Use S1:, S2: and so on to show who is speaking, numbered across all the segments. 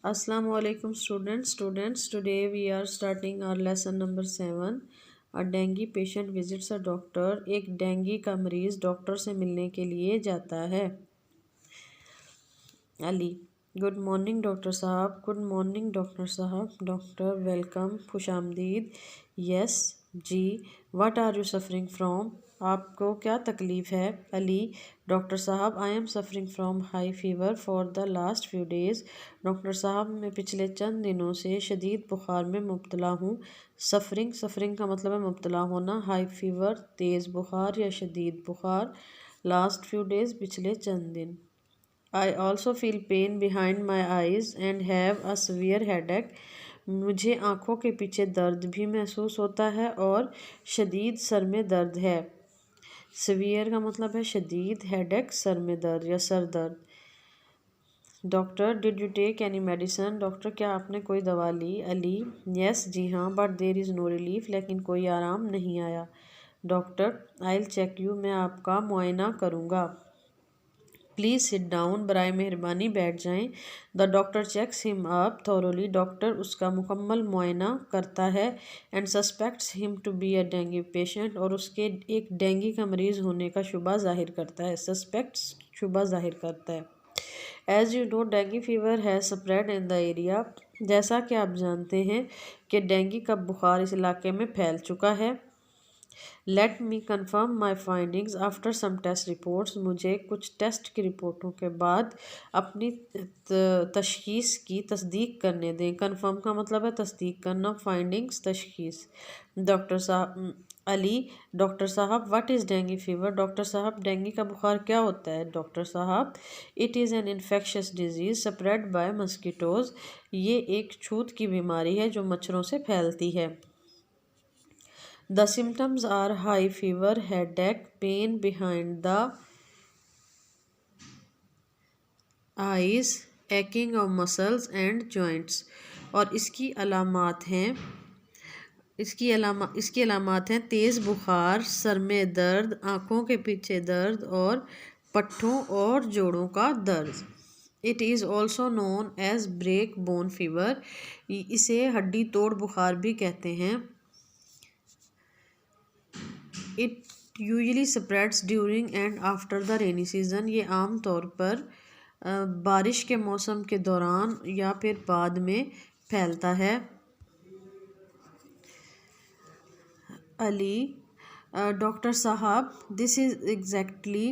S1: Assalamu alaikum students. Today we are starting our lesson number 7. A dengue patient visits a doctor. एक dengue का मरीज doctor से मिलने के लिए जाता है. अली, गुड मॉर्निंग डॉक्टर साहब. गुड मॉर्निंग डॉक्टर साहब. डॉक्टर, वेलकम, खुशामदीद. यस जी. What are you suffering from? आपको क्या तकलीफ़ है? अली, डॉक्टर साहब, I am suffering from high fever for the last few days. Doctor साहब, मैं पिछले चंद दिनों से शदीद बुखार में मुब्तला हूँ. सफरिंग का मतलब है मुब्तला होना. हाई फीवर तेज़ बुखार या शदीद बुखार. लास्ट फ्यू डेज़ पिछले चंद दिन. I also feel pain behind my eyes and have a severe headache. मुझे आँखों के पीछे दर्द भी महसूस होता है और शदीद सर में दर्द है. सीवियर का मतलब है शदीद, हेडेक सर में दर्द या सर दर्द. Doctor, did you take any medicine? Doctor, क्या आपने कोई दवा ली? अली, यस जी हाँ, but there is no relief. लेकिन कोई आराम नहीं आया. Doctor, I will check you. मैं आपका मुआयना करूँगा. Please sit down. बराए मेहरबानी बैठ जाएं. The doctor checks him up thoroughly. Doctor उसका मुकम्मल मुआयना करता है. And suspects him to be a dengue patient. और उसके एक डेंगी का मरीज़ होने का शुबा जाहिर करता है. सस्पेक्ट्स शुबा जाहिर करता है. As you know, dinghy fever है स्प्रेड इन द एरिया. जैसा कि आप जानते हैं कि डेंगी का बुखार इस इलाके में फैल चुका है. Let me confirm my findings after some test reports. मुझे कुछ टेस्ट की रिपोर्टों के बाद अपनी तशखीस की तस्दीक करने दें. कन्फर्म का मतलब है तस्दीक करना. फाइंडिंग्स तशखीस. डॉक्टर साहब, अली, डॉक्टर साहब, what is dengue fever? Doctor साहब, डेंगी का बुखार क्या होता है? डॉक्टर साहब, it is an infectious disease spread by mosquitoes. ये एक छूत की बीमारी है जो मच्छरों से फैलती है. The symptoms are high fever, headache, pain behind the eyes, aching of muscles and joints. और इसकी अलामात हैं तेज़ बुखार, सर में दर्द, आँखों के पीछे दर्द और पट्ठों और जोड़ों का दर्द. It is also known as break bone fever. इसे हड्डी तोड़ बुखार भी कहते हैं. It usually spreads during and after the rainy season. ये आम तौर पर बारिश के मौसम के दौरान या फिर बाद में फैलता है. अली, डॉक्टर साहब, this is exactly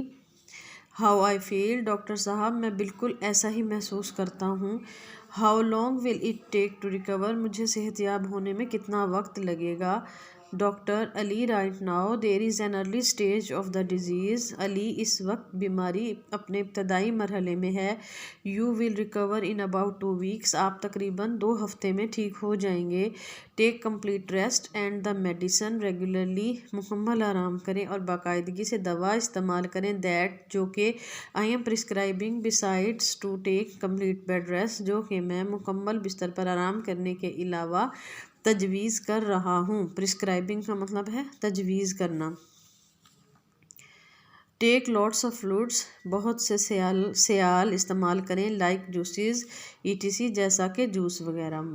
S1: how I feel. Doctor साहब, मैं बिल्कुल ऐसा ही महसूस करता हूँ. How long will it take to recover. मुझे सेहतयाब होने में कितना वक्त लगेगा? Doctor, Ali, right now there is an early stage of the disease. Ali, इस वक्त बीमारी अपने इब्तदाई मरहले में है. You will recover in about 2 weeks. आप तकरीबन 2 हफ्ते में ठीक हो जाएंगे. Take complete rest and the medicine regularly. मुकम्मल आराम करें और बाकायदगी से दवा इस्तेमाल करें. दैट, जो कि I am prescribing besides to take complete bed rest. जो कि मैं मुकम्मल बिस्तर पर आराम करने के अलावा तजवीज़ कर रहा हूँ. प्रिस्क्राइबिंग का मतलब है तजवीज़ करना. Take lots of fluids. बहुत से सियाल इस्तेमाल करें. लाइक जूसेस ईटीसी, जैसा कि जूस वगैरह.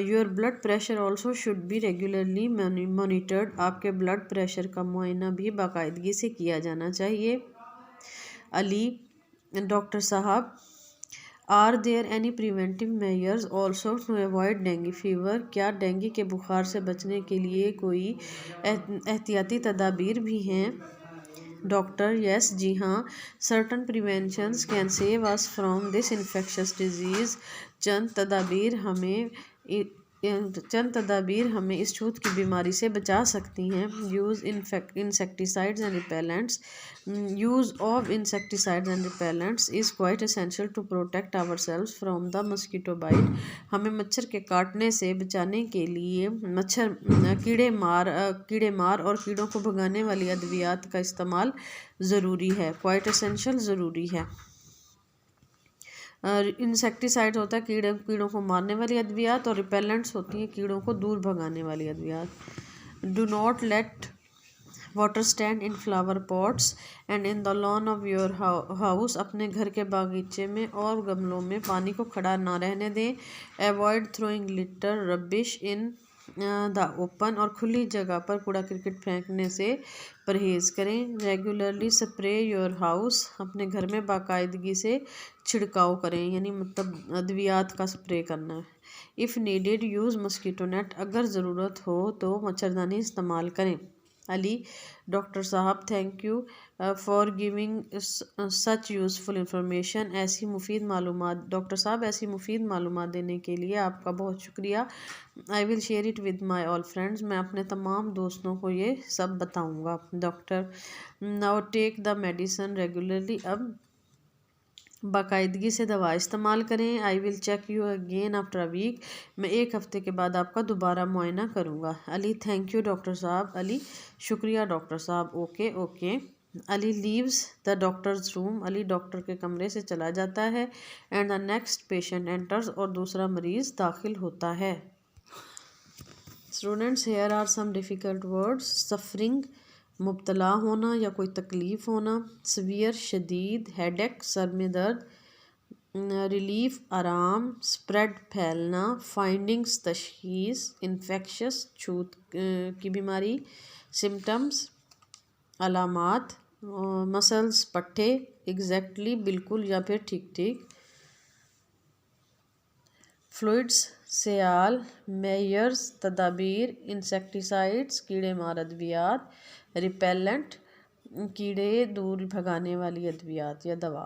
S1: Your blood pressure also should be regularly monitored. आपके ब्लड प्रेशर का मुआयना भी बाकायदगी से किया जाना चाहिए. अली, डॉक्टर साहब, are there any preventive measures also to avoid dengue fever. क्या डेंगी के बुखार से बचने के लिए कोई एहतियाती तदाबीर भी हैं? डॉक्टर, यस जी हाँ, certain preventions can save us from this infectious disease. चंद तदाबीर हमें इस छूत की बीमारी से बचा सकती हैं. Use insecticides and repellents. Use of insecticides and repellents is quite essential to protect ourselves from the mosquito bite. हमें मच्छर के काटने से बचाने के लिए कीड़े मार और कीड़ों को भगाने वाली अद्वियात का इस्तेमाल ज़रूरी है. क्वाइट एसेंशियल ज़रूरी है. इंसेक्टिसाइड होता है कीड़ों को मारने वाली अद्वियात, और रिपेलेंट्स होती हैं कीड़ों को दूर भगाने वाली अद्वियात. Do not let water stand in flower pots and in the lawn of your house, अपने घर के बागीचे में और गमलों में पानी को खड़ा ना रहने दें। Avoid throwing litre rubbish in the open, और खुली जगह पर कूड़ा क्रिकेट फेंकने से परहेज़ करें। रेगुलरली स्प्रे योर हाउस, अपने घर में बाकायदगी से छिड़काव करें, यानी मतलब अद्वियात का स्प्रे करना है। If needed use mosquito net, अगर ज़रूरत हो तो मच्छरदानी इस्तेमाल करें। अली, डॉक्टर साहब thank you for giving such useful information, ऐसी मुफीद मालूमात, डॉक्टर साहब ऐसी मुफीद मालूमात देने के लिए आपका बहुत शुक्रिया। I will share it with my all friends, मैं अपने तमाम दोस्तों को ये सब बताऊँगा। Doctor, now take the medicine regularly, अब बाकायदगी से दवा इस्तेमाल करें। I will check you again after a week, मैं एक हफ़्ते के बाद आपका दोबारा मुआयना करूँगा। अली, थैंक यू डॉक्टर साहब। अली, शुक्रिया डॉक्टर साहब। Okay okay. Ali leaves the doctor's room, Ali doctor के कमरे से चला जाता है। And the next patient enters, और दूसरा मरीज़ दाखिल होता है। Students, here are some difficult words. Suffering, मुब्तला होना या कोई तकलीफ़ होना। सवियर, शदीद। हेडेक, सर में दर्द। रिलीफ, आराम। स्प्रेड, फैलना। फाइंडिंग्स, तशखीस। इन्फेक्शस, छूत की बीमारी। सिम्टम्स, अलामात। मसल्स, पट्टे। एग्जैक्टली, बिल्कुल या फिर ठीक ठीक। फ्लूइड्स, सयाल। मेयर्स, तदाबीर। इंसेक्टिसाइड्स, कीड़े मार अद्वियात। रिपेलेंट, कीड़े दूर भगाने वाली अद्वियात या दवा।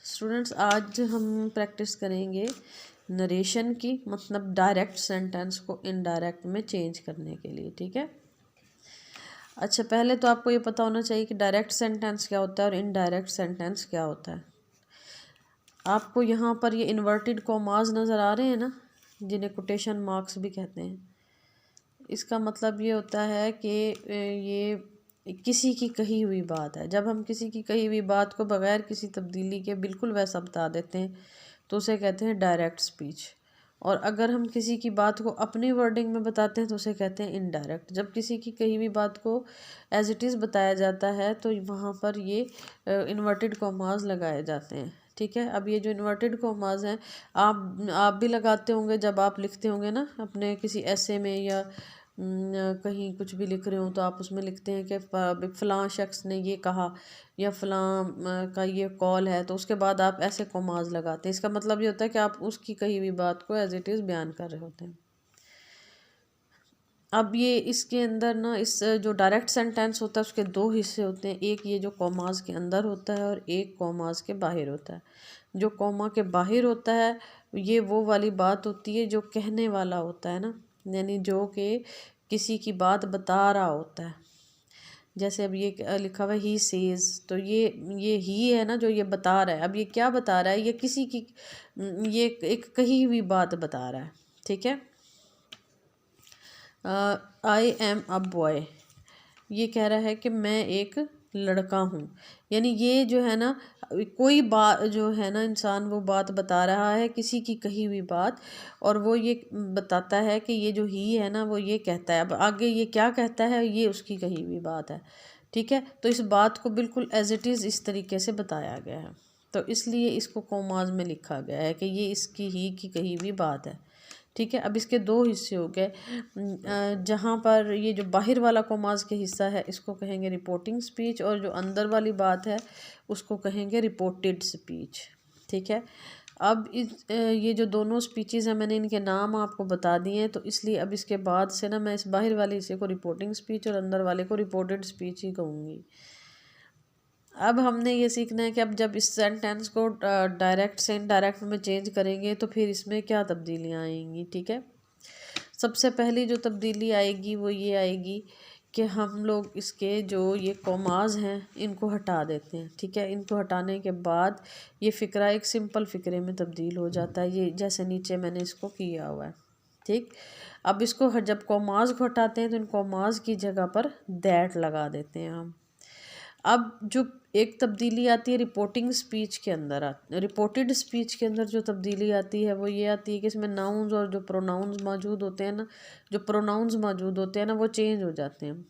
S1: स्टूडेंट्स, आज हम प्रैक्टिस करेंगे नरेशन की, मतलब डायरेक्ट सेंटेंस को इनडायरेक्ट में चेंज करने के लिए, ठीक है। अच्छा, पहले तो आपको ये पता होना चाहिए कि डायरेक्ट सेंटेंस क्या होता है और इनडायरेक्ट सेंटेंस क्या होता है। आपको यहाँ पर ये इन्वर्टेड कॉमास नज़र आ रहे हैं ना, जिन्हें कोटेशन मार्क्स भी कहते हैं। इसका मतलब ये होता है कि ये किसी की कही हुई बात है। जब हम किसी की कही हुई बात को बगैर किसी तब्दीली के बिल्कुल वैसा बता देते हैं तो उसे कहते हैं डायरेक्ट स्पीच। और अगर हम किसी की बात को अपनी वर्डिंग में बताते हैं तो उसे कहते हैं इनडायरेक्ट। जब किसी की कही हुई बात को एज इट इज़ बताया जाता है तो वहाँ पर ये इन्वर्टेड कॉमास लगाए जाते हैं, ठीक है। अब ये जो इन्वर्टेड कॉमास हैं, आप भी लगाते होंगे जब आप लिखते होंगे ना अपने किसी ऐसे में, या कहीं कुछ भी लिख रहे हो तो आप उसमें लिखते हैं कि फ़लाँ शख्स ने ये कहा, या फ़लाँ का ये कॉल है, तो उसके बाद आप ऐसे कॉमास लगाते हैं। इसका मतलब ये होता है कि आप उसकी कही हुई बात को एज इट इज़ बयान कर रहे होते हैं। अब ये इसके अंदर ना, इस जो डायरेक्ट सेंटेंस होता है उसके दो हिस्से होते हैं। एक ये जो कॉमास के अंदर होता है और एक कॉमास के बाहर होता है। जो कॉमा के बाहर होता है ये वो वाली बात होती है जो कहने वाला होता है ना, यानी जो कि किसी की बात बता रहा होता है। जैसे अब ये लिखा हुआ है ही सेज, तो ये ही है ना जो ये बता रहा है। अब ये क्या बता रहा है, ये किसी की ये एक कही हुई बात बता रहा है, ठीक है। आई एम अ बॉय, ये कह रहा है कि मैं एक लड़का हूँ। यानी ये जो है ना, कोई बात जो है ना, इंसान वो बात बता रहा है किसी की कही हुई बात, और वो ये बताता है कि ये जो ही है ना वो ये कहता है। अब आगे ये क्या कहता है, ये उसकी कही हुई बात है, ठीक है। तो इस बात को बिल्कुल एज इट इज़ इस तरीके से बताया गया है, तो इसलिए इसको कॉमास में लिखा गया है कि ये इसकी ही की कही हुई बात है, ठीक है। अब इसके दो हिस्से हो गए। जहाँ पर ये जो बाहर वाला कॉमास के हिस्सा है इसको कहेंगे रिपोर्टिंग स्पीच, और जो अंदर वाली बात है उसको कहेंगे रिपोर्टेड स्पीच, ठीक है। अब ये जो दोनों स्पीचेज़ हैं मैंने इनके नाम आपको बता दिए हैं, तो इसलिए अब इसके बाद से ना मैं इस बाहर वाले हिस्से को रिपोर्टिंग स्पीच और अंदर वाले को रिपोर्टेड स्पीच ही कहूँगी। अब हमने ये सीखना है कि अब जब इस सेंटेंस को डायरेक्ट से इनडायरेक्ट में चेंज करेंगे तो फिर इसमें क्या तब्दीलियाँ आएंगी, ठीक है। सबसे पहली जो तब्दीली आएगी वो ये आएगी कि हम लोग इसके जो ये कॉमास हैं इनको हटा देते हैं, ठीक है। इनको हटाने के बाद ये फ़िक्रा एक सिंपल फ़िक्रे में तब्दील हो जाता है, ये जैसे नीचे मैंने इसको किया हुआ है, ठीक। अब इसको जब कॉमास को हटाते हैं तो इन कॉमास की जगह पर दैट लगा देते हैं हम। अब जो एक तब्दीली आती है रिपोर्टिंग स्पीच के अंदर, रिपोर्टेड स्पीच के अंदर जो तब्दीली आती है वो ये आती है कि इसमें नाउन्स और जो प्रोनाउंस मौजूद होते हैं ना, जो प्रोनाउंस मौजूद होते हैं ना, वो चेंज हो जाते हैं।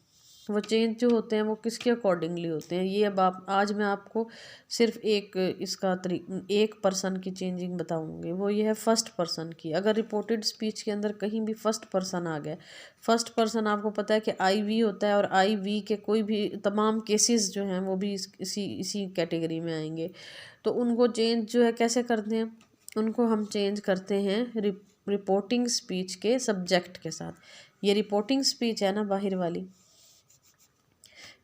S1: वो चेंज जो होते हैं वो किसके अकॉर्डिंगली होते हैं, ये अब आप आज मैं आपको सिर्फ एक पर्सन की चेंजिंग बताऊंगी, वो ये है फर्स्ट पर्सन की। अगर रिपोर्टेड स्पीच के अंदर कहीं भी फर्स्ट पर्सन आ गया, फर्स्ट पर्सन आपको पता है कि आई वी होता है, और आई वी के कोई भी तमाम केसेस जो हैं वो भी इसी कैटेगरी में आएंगे। तो उनको चेंज जो है कैसे करते हैं, उनको हम चेंज करते हैं रिपोर्टिंग स्पीच के सब्जेक्ट के साथ। ये रिपोर्टिंग स्पीच है ना बाहर वाली,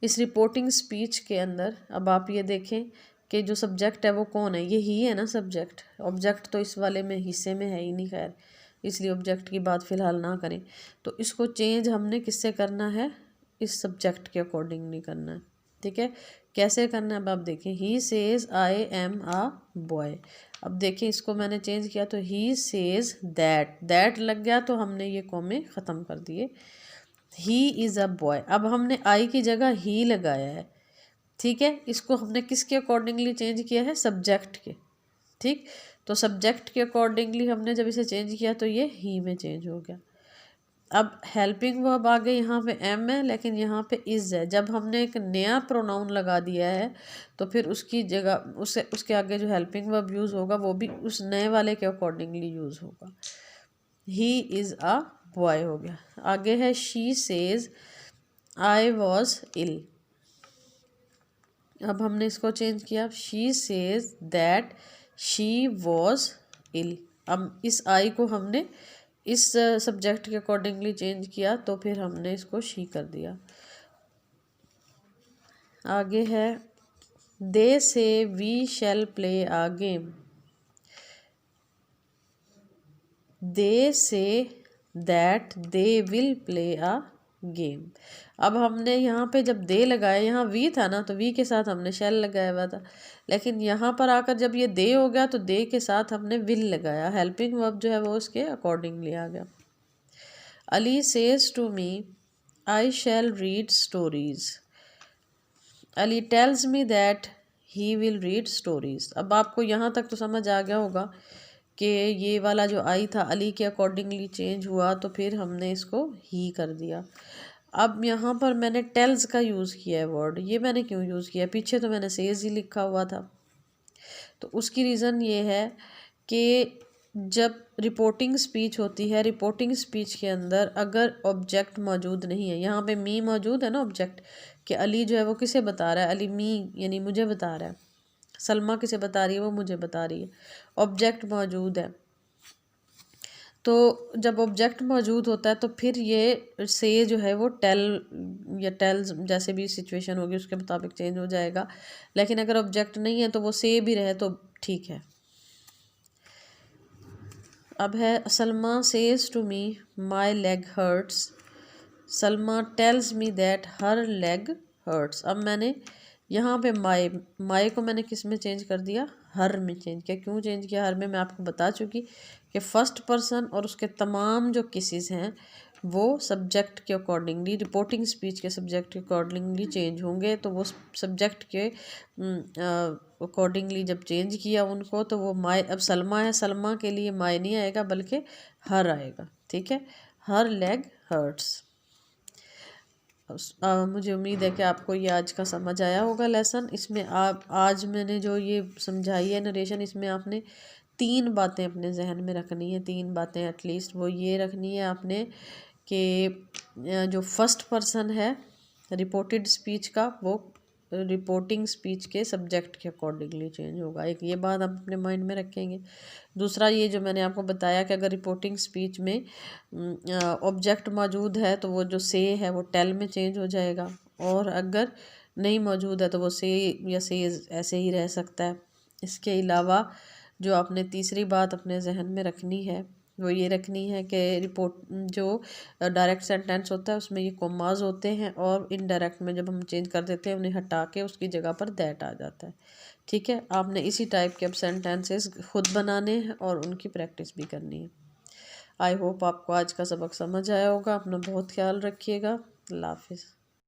S1: इस रिपोर्टिंग स्पीच के अंदर अब आप ये देखें कि जो सब्जेक्ट है वो कौन है, ये ही है ना सब्जेक्ट। ऑब्जेक्ट तो इस वाले में हिस्से में है ही नहीं, खैर इसलिए ऑब्जेक्ट की बात फ़िलहाल ना करें। तो इसको चेंज हमने किससे करना है, इस सब्जेक्ट के अकॉर्डिंग नहीं करना है, ठीक है। कैसे करना है अब आप देखें, he says I am a boy. अब देखें इसको मैंने चेंज किया तो ही सेज़ दैट लग गया, तो हमने ये कॉमे ख़त्म कर दिए। ही इज़ अ बॉय, अब हमने आई की जगह ही लगाया है, ठीक है। इसको हमने किसके अकॉर्डिंगली चेंज किया है, सब्जेक्ट के, ठीक। तो सब्जेक्ट के अकॉर्डिंगली हमने जब इसे चेंज किया तो ये ही में चेंज हो गया। अब हेल्पिंग वर्ब आ गए, यहाँ पे एम है लेकिन यहाँ पे इज़ है। जब हमने एक नया प्रोनाउन लगा दिया है तो फिर उसकी जगह उसके आगे जो हेल्पिंग वर्ब यूज़ होगा वो भी उस नए वाले के अकॉर्डिंगली यूज़ होगा। ही इज़ अ बॉय हो गया। आगे है she says I was ill. अब हमने इसको चेंज किया, she says that she was ill. अब इस आई को हमने इस सब्जेक्ट के अकॉर्डिंगली चेंज किया तो फिर हमने इसको शी कर दिया। आगे है they say we shall play a game. They say that they will play a game. अब हमने यहाँ पे जब दे लगाया, यहाँ वी था ना तो वी के साथ हमने शैल लगाया हुआ था, लेकिन यहाँ पर आकर जब ये दे हो गया तो दे के साथ हमने विल लगाया। हेल्पिंग वर्ब जो है वो उसके अकॉर्डिंगली आ गया। Ali says to me I shall read stories. Ali tells me that he will read stories. अब आपको यहाँ तक तो समझ आ गया होगा कि ये वाला जो आई था अली के अकॉर्डिंगली चेंज हुआ तो फिर हमने इसको ही कर दिया। अब यहाँ पर मैंने टेल्स का यूज़ किया है वर्ड, ये मैंने क्यों यूज़ किया, पीछे तो मैंने सेज ही लिखा हुआ था। तो उसकी रीज़न ये है कि जब रिपोर्टिंग स्पीच होती है, रिपोर्टिंग स्पीच के अंदर अगर ऑब्जेक्ट मौजूद नहीं है, यहाँ पे मी मौजूद है ना ऑब्जेक्ट, कि अली जो है वो किसे बता रहा है, अली मी यानी मुझे बता रहा है, सलमा किसे बता रही है, वो मुझे बता रही है, ऑब्जेक्ट मौजूद है। तो जब ऑब्जेक्ट मौजूद होता है तो फिर ये से जो है वो टेल या टेल्स जैसे भी सिचुएशन होगी उसके मुताबिक चेंज हो जाएगा। लेकिन अगर ऑब्जेक्ट नहीं है तो वो से भी रहे तो ठीक है। अब है Salma says to me my leg hurts. Salma tells me that her leg hurts. अब मैंने यहाँ पे माई को मैंने किस में चेंज कर दिया, हर में चेंज किया। क्यों चेंज किया हर में, मैं आपको बता चुकी कि फर्स्ट पर्सन और उसके तमाम जो केसेस हैं वो सब्जेक्ट के अकॉर्डिंगली, रिपोर्टिंग स्पीच के सब्जेक्ट के अकॉर्डिंगली चेंज होंगे। तो वो सब्जेक्ट के अकॉर्डिंगली जब चेंज किया उनको तो वो माई, अब सलमा है, सलमा के लिए माई नहीं आएगा बल्कि हर आएगा, ठीक है। Her leg hurts. मुझे उम्मीद है कि आपको ये आज का समझ आया होगा लेसन। इसमें आप आज मैंने जो ये समझाई है नरेशन, इसमें आपने 3 बातें अपने जहन में रखनी है, 3 बातें एटलीस्ट। वो ये रखनी है आपने कि जो फर्स्ट पर्सन है रिपोर्टेड स्पीच का वो रिपोर्टिंग स्पीच के सब्जेक्ट के अकॉर्डिंगली चेंज होगा, एक ये बात आप अपने माइंड में रखेंगे। दूसरा ये जो मैंने आपको बताया कि अगर रिपोर्टिंग स्पीच में ऑब्जेक्ट मौजूद है तो वो जो से है वो टेल में चेंज हो जाएगा, और अगर नहीं मौजूद है तो वो से या से ऐसे ही रह सकता है। इसके अलावा जो आपने तीसरी बात अपने जहन में रखनी है वो ये रखनी है कि रिपोर्ट जो डायरेक्ट सेंटेंस होता है उसमें ये कोमाज होते हैं, और इनडायरेक्ट में जब हम चेंज कर देते हैं उन्हें हटा के उसकी जगह पर दैट आ जाता है, ठीक है। आपने इसी टाइप के अब सेंटेंसेस खुद बनाने हैं और उनकी प्रैक्टिस भी करनी है। आई होप आपको आज का सबक समझ आया होगा। अपना बहुत ख्याल रखिएगा। अल्लाह हाफिज़।